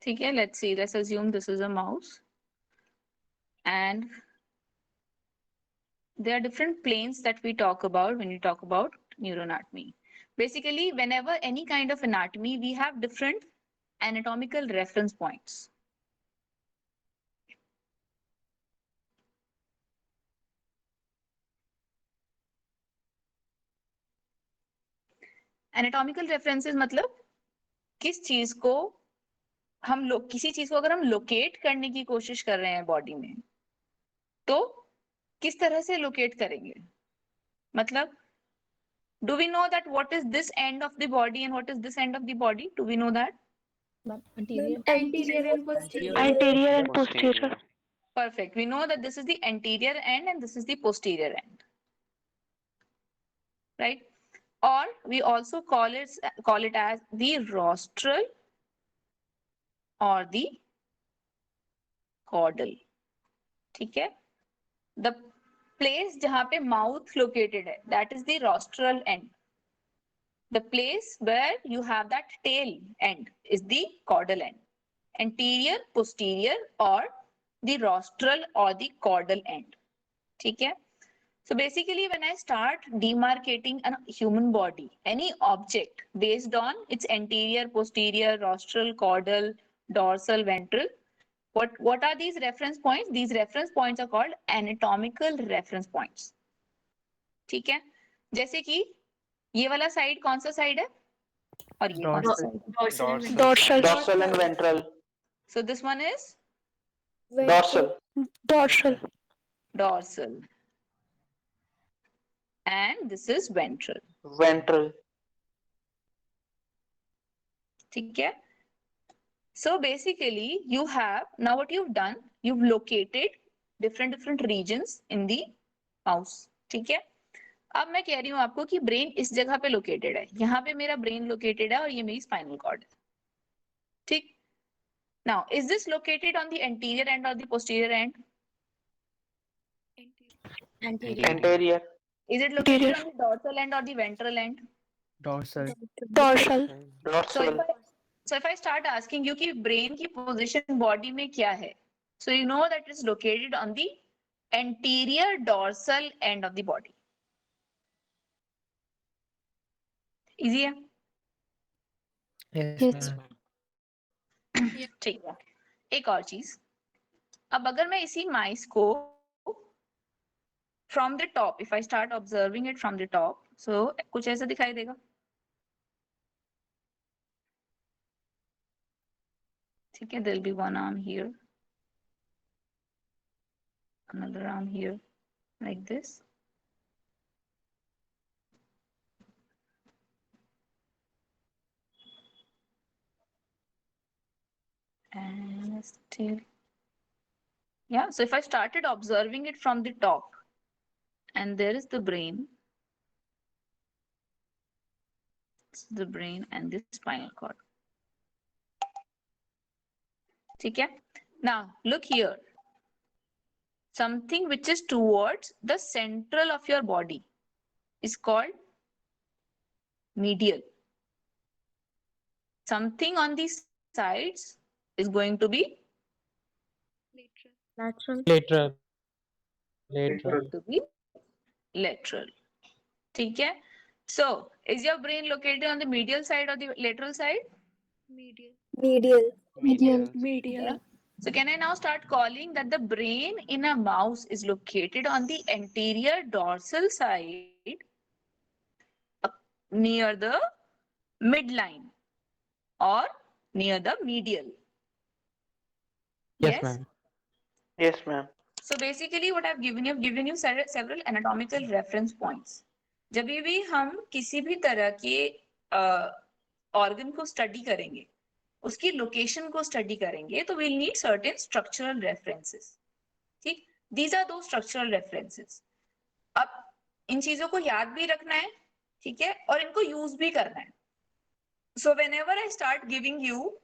ठीक है, let's assume this is a mouse and there are different planes that we talk about when we talk about neuroanatomy. Basically, whenever any kind of anatomy, we have different anatomical reference points. Anatomical references मतलब किस चीज को हम लोग, किसी चीज को अगर हम लोकेट करने की कोशिश कर रहे हैं बॉडी में, तो किस तरह से लोकेट करेंगे? मतलब do we know that what is this end of the body and what is this end of the body? Do we know that? Anterior. Anterior and posterior. Anterior and posterior. Perfect. We know that this is the anterior end and this is the posterior end, right? Or we also call it as the rostral or the caudal. ठीक है? The place जहाँ पे mouth located है, that is the rostral end. The place where you have that tail end is the caudal end. Anterior, posterior, or the rostral or the caudal end. ठीक है? So basically, when I start demarcating a human body, any object based on its anterior, posterior, rostral, caudal, dorsal, ventral, what are these reference points? These reference points are called anatomical reference points. ठीक है? जैसे कि ये वाला side कौन सा side है और ये कौन सा side? Dorsal and ventral. So this one is Dorsal. dorsal and this is ventral. Ventral. ठीक है? So basically you have, now what you've done, you've located different regions in the mouse. ठीक है? अब मैं कह रही हूँ आपको कि ब्रेन इस जगह पे लोकेटेड है, यहाँ पे मेरा ब्रेन लोकेटेड है और ये मेरी स्पाइनल कॉर्ड है. ठीक? Now, is this located on the anterior end or the posterior end? Anterior. Is it located on the dorsal end or the ventral end? Dorsal. Dorsal. So if I start asking you कि brain की position body में क्या है, so you know that it's located on the anterior dorsal end of the body. Easy है? Yes, ma'am. ठीक है. एक और चीज, अब अगर मैं इसी माइस को from the top, if I start observing it from the top, so कुछ ऐसा दिखाई देगा. ठीक है, there'll be one arm here, another arm here, like this. And still, yeah, so if I started observing it from the top, and there is the brain, this is the brain and the spinal cord. ठीक है? Now look here, something which is towards the central of your body is called medial. Something on these sides is going to be Lateral. going to be lateral. ठीक है? So is your brain located on the medial side or the lateral side? Medial. Yeah. So can I now start calling that the brain in a mouse is located on the anterior dorsal side near the midline or near the medial? Yes, ma'am. Yes, ma'am. So basically what I've given you several anatomical reference points. जब भी हम किसी भी तरह के organ को study करेंगे, उसकी लोकेशन को स्टडी करेंगे, तो we'll need certain structural references. ठीक? These are those structural references. अब इन चीजों को याद भी रखना है, ठीक है, और इनको यूज भी करना है. So whenever I start giving you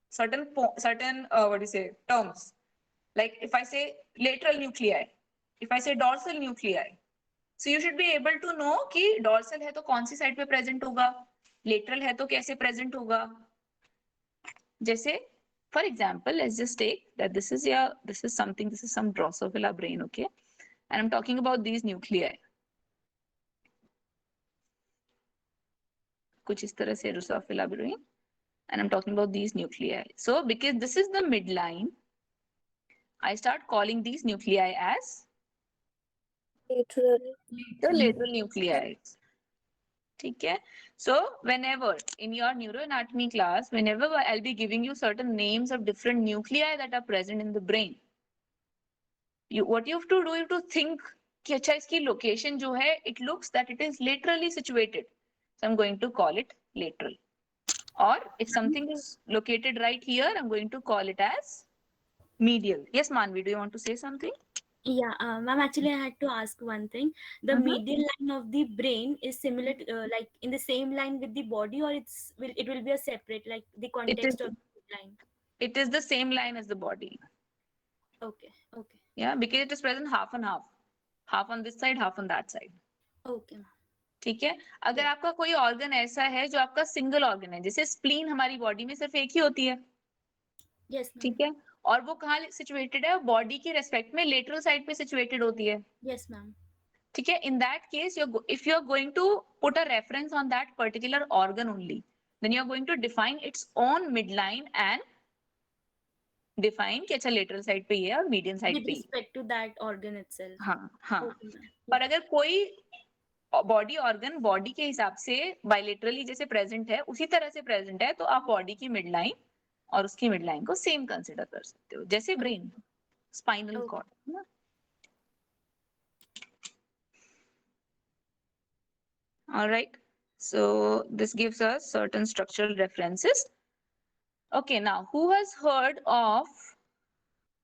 certain what do you say, terms, like if I say lateral nuclei, if I say dorsal nuclei, so you should be able to know कि dorsal है तो कौन सी side पे present होगा, lateral है तो कैसे present होगा. जैसे For example, let's just take that this is some Drosophila brain, okay? And I'm talking about these nuclei. कुछ इस तरह से Drosophila brain, and I'm talking about these nuclei. So because this is the midline, I start calling these nuclei as Lateral. the lateral nuclei. ठीक है? So whenever in your neuroanatomy class, whenever I'll be giving you certain names of different nuclei that are present in the brain, what you have to do, you have to think कि अच्छा इसकी location जो है, it looks that it is laterally situated. So I'm going to call it lateral. Or if something is located right here, I'm going to call it as medial. Yes, Manvi, do you want to say something? Yeah, ma'am, actually, I had to ask one thing. The Mhm. medial line of the brain is similar, to, like in the same line with the body, or it will be a separate, like the context of the line. It is the same line as the body. Okay, okay, Yeah, because it is present half and half. Half on this side, half on that side. okay, ma'am. ठीक है? अगर आपका कोई organ ऐसा है जो आपका single organ है, जैसे स्प्लीन हमारी बॉडी में सिर्फ एक ही होती है, Yes, ma'am. ठीक है? और वो कहाँ सिचुएटेड है? बॉडी के रेस्पेक्ट में लेटरल साइड पे सिचुएटेड होती है. Yes, ma'am. ठीक है? In that case, if you are going to put a reference on that particular organ only, then you are going to define its own midline and define कि अच्छा lateral side पे ये है और median side With पे ये. respect to that organ itself. हाँ हाँ. Okay, ma'am. पर अगर कोई बॉडी ऑर्गन बॉडी के हिसाब से बायलेटरली जैसे प्रेजेंट है उसी तरह से प्रेजेंट है, तो आप बॉडी की मिड लाइन और उसकी मिड लाइन को सेम कंसिडर कर सकते हो, जैसे brain, spinal cord. All right, so this gives us certain structural references. Okay, now who has heard of,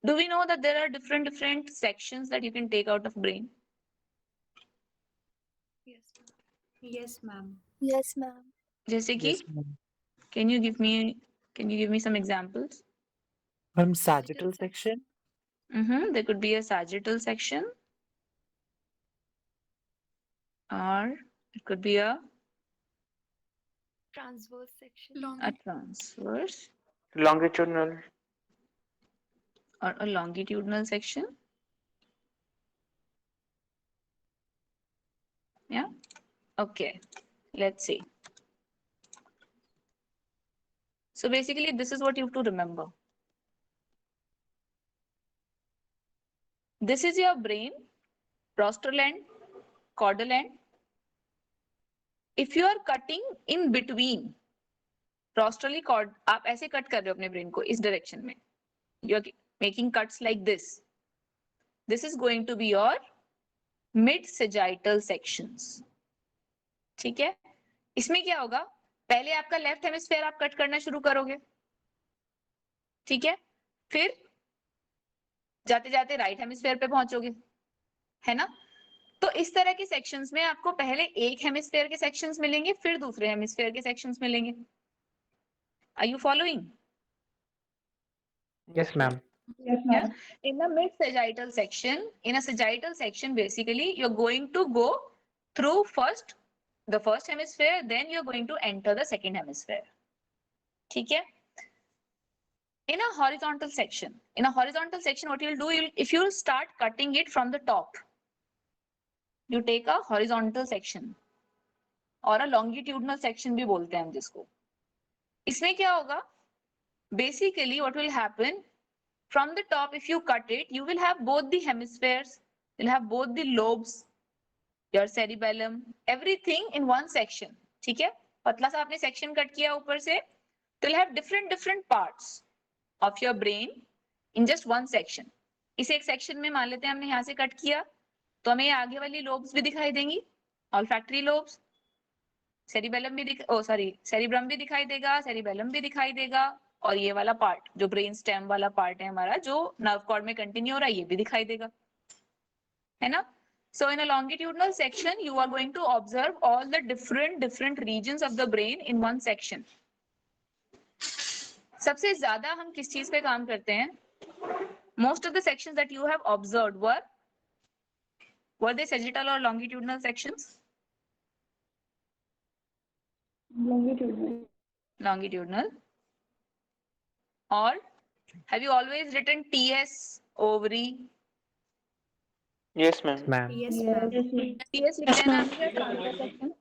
do we know that there are different sections that you can take out of brain? Yes, ma'am. जैसे कि Yes, ma'am. can you give me some examples? Sagittal section. There could be a sagittal section, or it could be a Transverse section. transverse, Longitudinal. or a longitudinal section. Yeah. Okay. Let's see. So basically, this is what you have to remember. This is your brain, rostral end, caudal end. If you are cutting in between rostrally cord, आप ऐसे cut कर रहे हो अपने brain को इस direction में. You are making cuts like this. This is going to be your mid sagittal sections. ठीक है? इसमें क्या होगा? पहले आपका लेफ्ट हेमिस्फेयर आप कट करना शुरू करोगे, ठीक है? फिर जाते जाते राइट हेमिस्फेयर पे पहुंचोगे, है ना? तो इस तरह के सेक्शंस में आपको पहले एक हेमिस्फेयर के सेक्शंस मिलेंगे, फिर दूसरे हेमिस्फेयर के सेक्शंस मिलेंगे. Are you following? Yes, ma'am. Yeah. In the mid sagittal section, in a sagittal section, basically you're going to go through the first hemisphere, then you're going to enter the second hemisphere. ठीक है? In a horizontal section, what you'll do, if you start cutting it from the top, you take a horizontal section or a longitudinal section भी बोलते हैं हम जिसको. इसमें क्या होगा? Basically, what will happen, from the top, if you cut it, you will have both the hemispheres, you'll have both the lobes, your cerebellum, everything in one section. ठीक है? पतला सा आपने section cut किया ऊपर से, तो you'll have different parts of your brain in just one section. इसे एक section में मान लेते हैं हमने यहाँ से cut किया, तो हमें आगे वाली lobes भी दिखाई देंगी, olfactory lobes, cerebellum भी दिखाई देगा, cerebellum भी दिखाई देगा, और ये वाला पार्ट जो ब्रेन स्टेम वाला पार्ट है हमारा जो नर्व कॉर्ड में कंटिन्यू हो रहा है ये भी दिखाई देगा, है ना? So in a longitudinal section you are going to observe all the different regions of the brain in one section. सबसे ज्यादा हम किस चीज पे काम करते हैं? Most of the sections that you have observed were they sagittal or longitudinal sections? Longitudinal. Or Have you always written TS ovary? Yes, ma'am. Ma'am. Yes, ma'am. TS लिखते हैं ना हमेशा transverse section?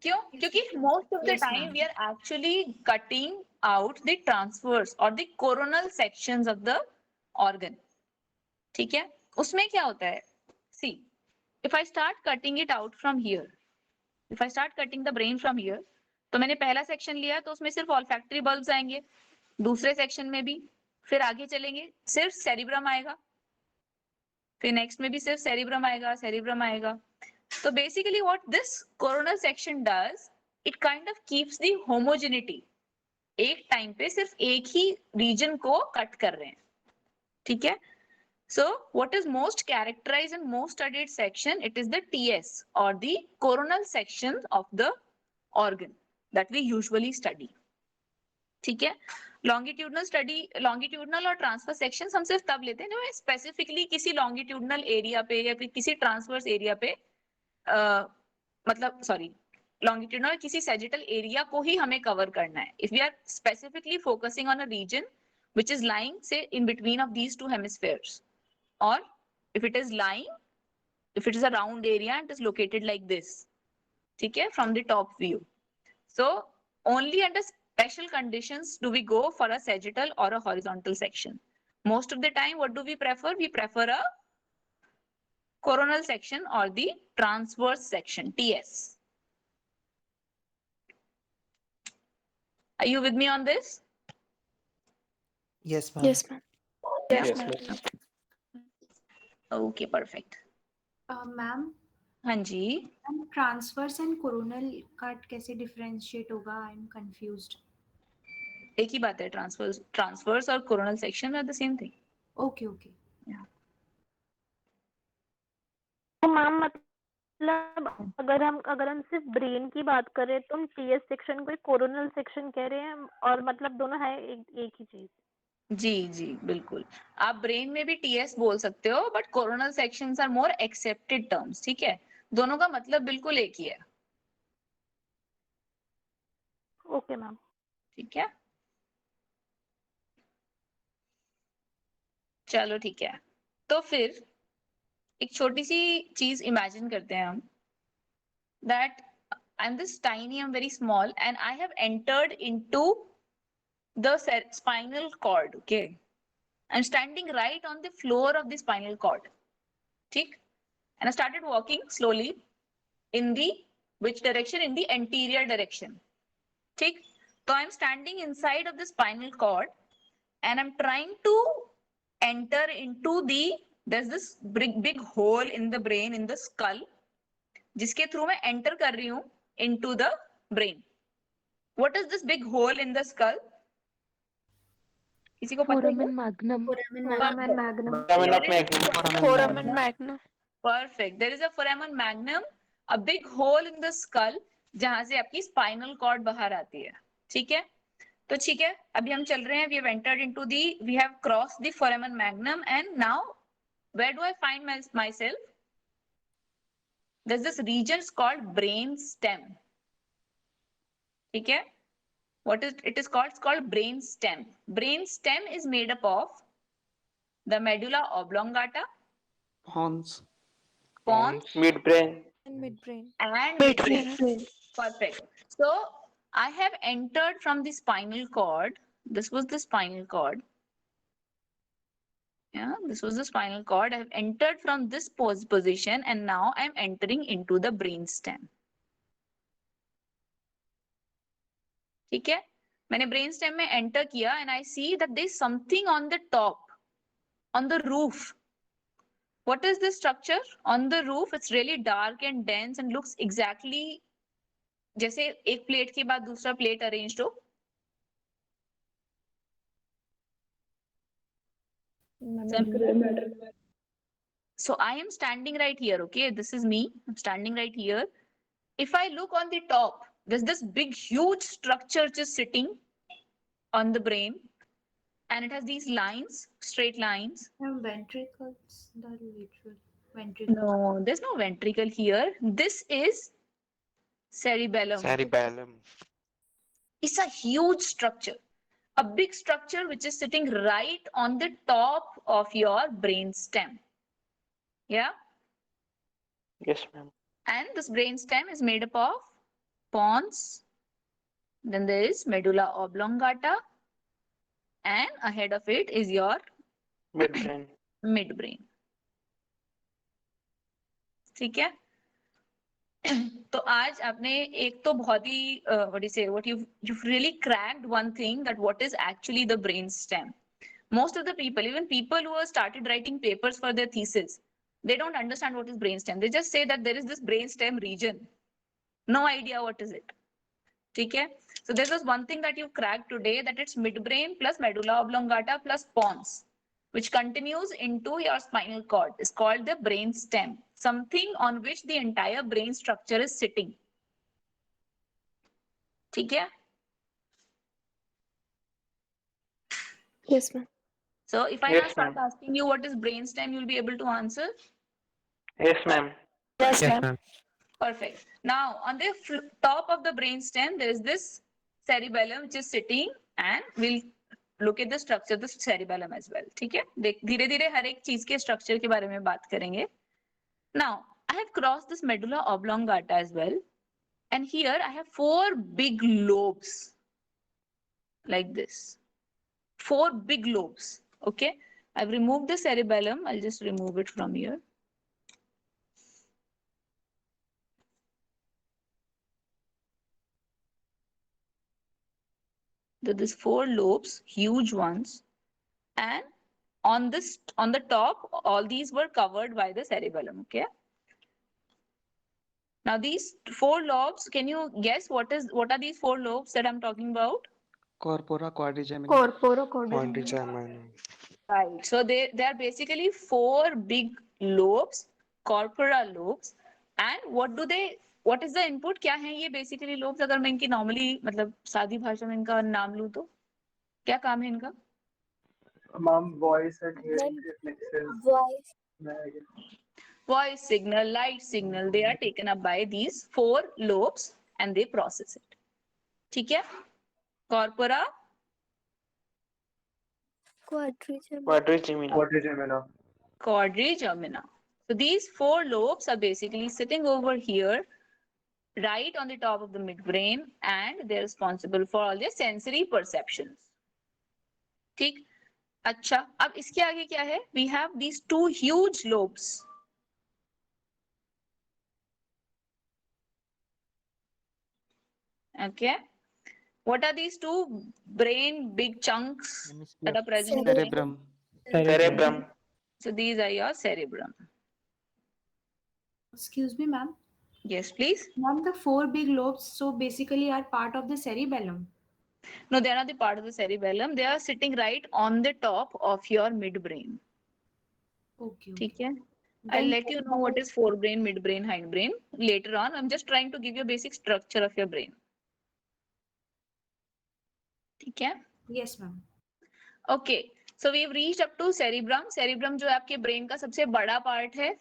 क्यों? क्योंकि most of the Yes, time ma'am. we are actually cutting out the transverse or the coronal sections of the organ. ठीक है? उसमें क्या होता है? See, if I start cutting it out from here, if I start cutting the brain from here, तो मैंने पहला section लिया तो उसमें सिर्फ olfactory bulbs आएंगे, दूसरे सेक्शन में भी, फिर आगे चलेंगे सिर्फ सेरिब्रम आएगा, फिर नेक्स्ट में भी सिर्फ सेरिब्रम आएगा. So basically what this coronal section does, it kind of keeps the homogeneity. एक टाइम पे सिर्फ एक ही रीजन को कट कर रहे हैं, ठीक है? So what is most characterized and most studied section? It is the TS or the coronal section of the organ that we usually study. ठीक है? लॉन्गिट्यूडनल स्टडी, लॉन्गिट्यूडनल और ट्रांसवर्स सेक्शन हम सिर्फ तब लेते हैं जब स्पेसिफिकली किसी लॉन्गिट्यूडनल एरिया पे या फिर किसी ट्रांसवर्स एरिया पे मतलब सॉरी लॉन्गिट्यूडनल किसी सैजिटल एरिया को ही हमें कवर करना है. If we are specifically focusing on a region which is lying से in between of these two hemispheres, or if it is lying, if it is a round area and it is located like this, ठीक है, from the top view. So only under special conditions do we go for a sagittal or a horizontal section. Most of the time what do we prefer? We prefer a coronal section or the transverse section, TS. Are you with me on this? Yes, ma'am. Yes, ma'am. Yes, ma'am. Okay, perfect. Ma'am, हाँ जी. transverse and coronal cut कैसे differentiate होगा? I'm confused. एक ही बात है, transverse और coronal section are the same thing. Okay. तो ma'am मतलब अगर हम सिर्फ ब्रेन की बात करें तो हम टीएस सेक्शन को कोरोनल सेक्शन कह रहे हैं और मतलब दोनों है एक ही चीज. जी बिल्कुल. आप ब्रेन में भी टीएस बोल सकते हो but coronal sections are more accepted terms, ठीक है? दोनों का मतलब बिल्कुल एक ही है. Okay ma'am. ठीक है, चलो ठीक है. तो फिर एक छोटी सी चीज इमेजिन करते हैं हम, that I am this tiny, I am very small and I have entered into the spinal cord. Okay, I'm standing right on the floor of the spinal cord, ठीक? And I started walking slowly in the which direction? In the anterior direction, ठीक? So I'm standing inside of the spinal cord and I'm trying to enter into the, there's this big hole in the brain, in the skull, जिसके through मैं enter कर रही हूँ into the brain. What is this big hole in the skull? किसी को पता है? Foramen magnum. Perfect. There is a foramen magnum, a big hole in the skull, जहां से आपकी spinal cord बाहर आती है, ठीक है? तो ठीक है, अभी हम चल रहे हैं. We have entered into the, we have crossed the foramen magnum, and now where do I find myself? There's this region called brain stem. ठीक है? What is it is called? It's called brain stem. Brain stem is made up of the medulla oblongata, Pons. pons, Midbrain. And midbrain. and midbrain. Perfect. So I have entered from the spinal cord. This was the spinal cord. Yeah, this was the spinal cord. I have entered from this position and now I'm entering into the brain stem. ठीक है? मैंने brain stem में enter किया and I see that there is something on the top, on the roof. What is this structure? On the roof, it's really dark and dense and looks exactly जैसे एक plate के बाद दूसरा plate arranged हो. So I am standing right here, okay? This is me. I'm standing right here. If I look on the top, there's this big, huge structure just sitting on the brain. And it has these lines, straight lines. Ventricles, the lateral ventricle. No, there's no ventricle here. This is cerebellum. Cerebellum. It's a huge structure. a big structure which is sitting right on the top of your brain stem. Yeah. Yes, ma'am. And this brain stem is made up of pons. Then there is medulla oblongata. And ahead of it is your Midbrain. midbrain. ठीक है? तो आज आपने एक तो बहुत ही what do you say, what you've really cracked one thing, that what is actually the brain stem. Most of the people, even people who have started writing papers for their thesis, they don't understand what is brain stem. They just say that there is this brain stem region. No idea what is it. ठीक है? So this was one thing that you cracked today, that it's midbrain plus medulla oblongata plus pons, which continues into your spinal cord. It's called the brain stem, something on which the entire brain structure is sitting. ठीक है? Yes, ma'am. So if I Yes, now start ma'am. asking you what is brain stem, you'll be able to answer. Yes, ma'am. Yes, Yes, ma'am. ma'am. Perfect. Now on the top of the brain stem, there is this cerebellum which is sitting, and we'll look at the structure of the cerebellum as well. ठीक है? धीरे धीरे हर एक चीज के structure के बारे में बात करेंगे. Now I have crossed this medulla oblongata as well, and here I have 4 big lobes like this. 4 big lobes. Okay, I've removed the cerebellum. I'll just remove it from here. There's 4 lobes, huge ones, and on the top, all these were covered by the cerebellum. Okay. Now these 4 lobes, can you guess what are these 4 lobes that I'm talking about? Corpora quadrigemini. Corpora quadrigemini. Right. So they are basically 4 big lobes, corpora lobes, and what is the input? क्या है ये basically lobes? अगर मैं इनकी normally मतलब सादी भाषा में इनका नाम लूँ तो क्या काम है इनका? Ma'am, voice and hearing reflexes. Voice. Voice signal, light signal, they are taken up by these 4 lobes and they process it. ठीक है? Corpora, Quadrigemina. Quadrigemina. quadrigemina. So these 4 lobes are basically sitting over here, right on the top of the midbrain, and they're responsible for all the sensory perceptions. ठीक? अच्छा, अब इसके आगे क्या है? We have these 2 huge lobes. Okay. What are these 2 brain big chunks that are present? Cerebrum. Cerebrum. So these are your cerebrum. Excuse me, ma'am. Yes, please. Ma'am, the 4 big lobes, so basically are part of the cerebellum. No, they are not the part of the cerebellum. They are sitting right on the top of your midbrain. Okay. ठीक है? I'll let you know what is forebrain, midbrain, hindbrain later on. I'm just trying to give you a basic structure of your brain. ठीक है? Yes, ma'am. Okay. So we've reached up to cerebrum. Cerebrum जो है आपके brain का सबसे बड़ा part है.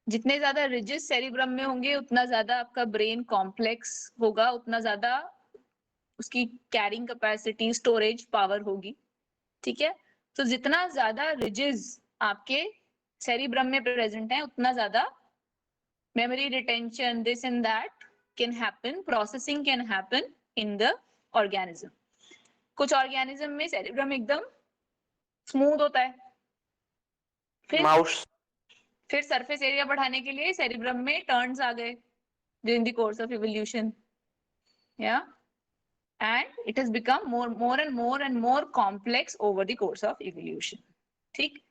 जितने ज्यादा रिजिस सेरिब्रम में होंगे उतना ज्यादा आपका ब्रेन कॉम्प्लेक्स होगा, उतना ज्यादा उसकी कैरिंग कैपेसिटी, स्टोरेज पावर होगी. ठीक है? तो जितना ज्यादा रिजिस आपके सेरिब्रम में प्रेजेंट है उतना ज्यादा memory retention, this and that can happen, processing can happen in the organism. कुछ ऑर्गेनिज्म में सेरिब्रम एकदम स्मूथ होता है, Mouse. फिर सरफेस एरिया बढ़ाने के लिए सेरिब्रम में टर्न्स आ गए during the course of evolution. Yeah, and it has become more and more complex over the course of evolution. ठीक?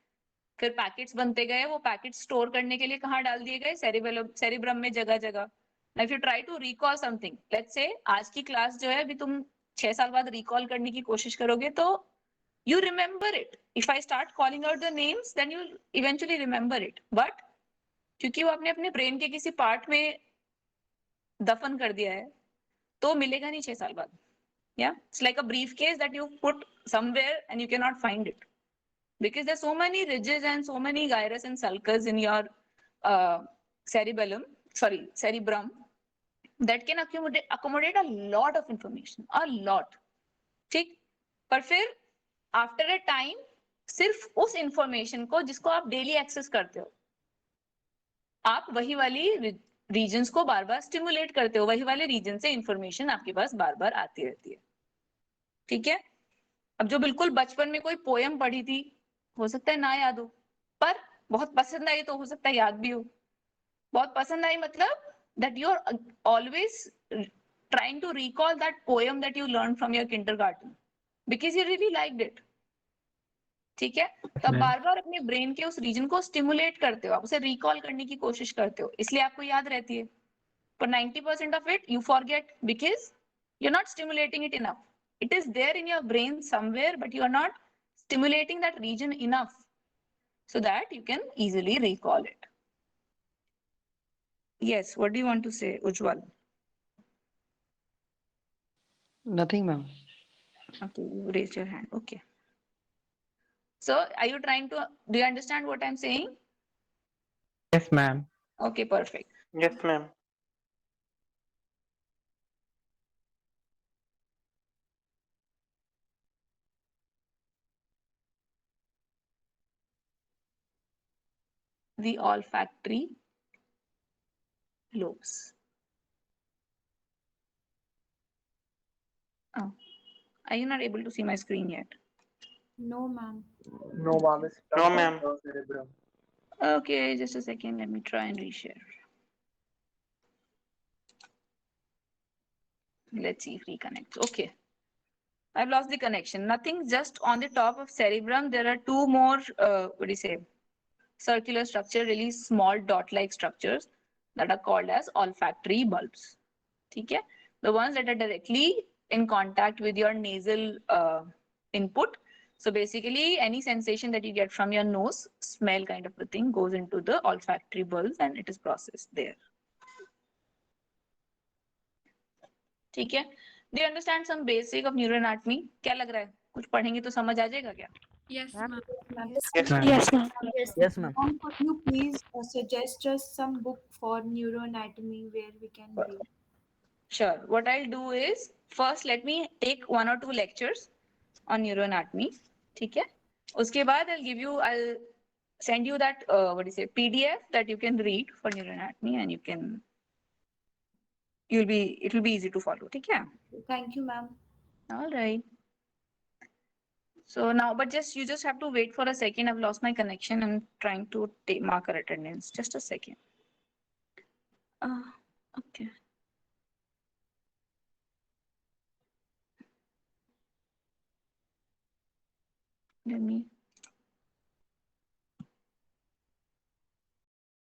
फिर पैकेट्स बनते गए, वो पैकेट्स स्टोर करने के लिए कहाँ डाल दिए गए? सेरिब्रम में जगह जगह. Now if you try to recall something, let's say आज की क्लास जो है अभी तुम 6 साल बाद रिकॉल करने की कोशिश करोगे तो you remember it. If I start calling out the names, then you'll eventually remember it. But क्योंकि वो आपने अपने ब्रेन के किसी पार्ट में दफन कर दिया है तो मिलेगा नहीं 6 साल बाद. Yeah, it's like a briefcase that you put somewhere and you cannot find it because there's so many ridges and so many gyrus and sulcus in your cerebrum that can accommodate a lot of information, a lot. ठीक? पर फिर after a time सिर्फ उस information को जिसको आप daily access करते हो, आप वही वाली रीजन्स को बार बार स्टिमुलेट करते हो, वही वाले रीजन से इंफॉर्मेशन आपके पास बार बार आती रहती है। ठीक है। अब जो बिल्कुल बचपन में कोई पोयम पढ़ी थी, हो सकता है ना याद हो, पर बहुत पसंद आई तो हो सकता है याद भी हो। बहुत पसंद आई मतलब that you are always trying to recall that poem that you learned from your kindergarten because you really liked it. ठीक है। तो आप ma'am. बार बार अपने ब्रेन के उस रीजन को स्टिमुलेट करते हो, आप उसे रिकॉल करने की कोशिश करते हो, इसलिए आपको याद रहती है। पर 90% of it you forget because you are not stimulating it enough. It is there in your brain somewhere but you are not stimulating that region enough so that you can easily recall it. Yes, what do you want to say, Ujjwal? Nothing, ma'am. Okay, you raised your hand. Okay. So, are you trying to, do you understand what I'm saying? Yes, ma'am. Okay, perfect. Yes, ma'am. The olfactory lobes. Oh, are you not able to see my screen yet? No, ma'am. No, ma'am. It's No, stuck ma'am. on the cerebrum. Okay, just a second. Let me try and reshare. Let's see if reconnects. Okay. I've lost the connection. Nothing, just on the top of cerebrum, there are two more, what do you say, circular structure, really small dot-like structures that are called as olfactory bulbs. Okay? The ones that are directly in contact with your nasal input. So basically, any sensation that you get from your nose, smell kind of a thing, goes into the olfactory bulbs and it is processed there. ठीक है? Do you understand some basic of neuroanatomy? क्या लग रहा है? कुछ पढ़ेंगे तो समझ आ जाएगा क्या? Yes, Ma'am? ma'am. Yes, Ma'am. Yes, ma'am. Yes. Yes, ma'am. Ma'am, could you please suggest us some book for neuroanatomy where we can read? Sure. What I'll do is, first let me take 1 or 2 lectures on neuroanatomy. ठीक है? उसके बाद I'll send you that, what do you say, PDF that you can read for neuroanatomy and it will be easy to follow. ठीक है? Thank you, ma'am. All right. So now, but you just have to wait for a second. I've lost my connection. I'm trying to mark our attendance. Just a second. Okay. Let me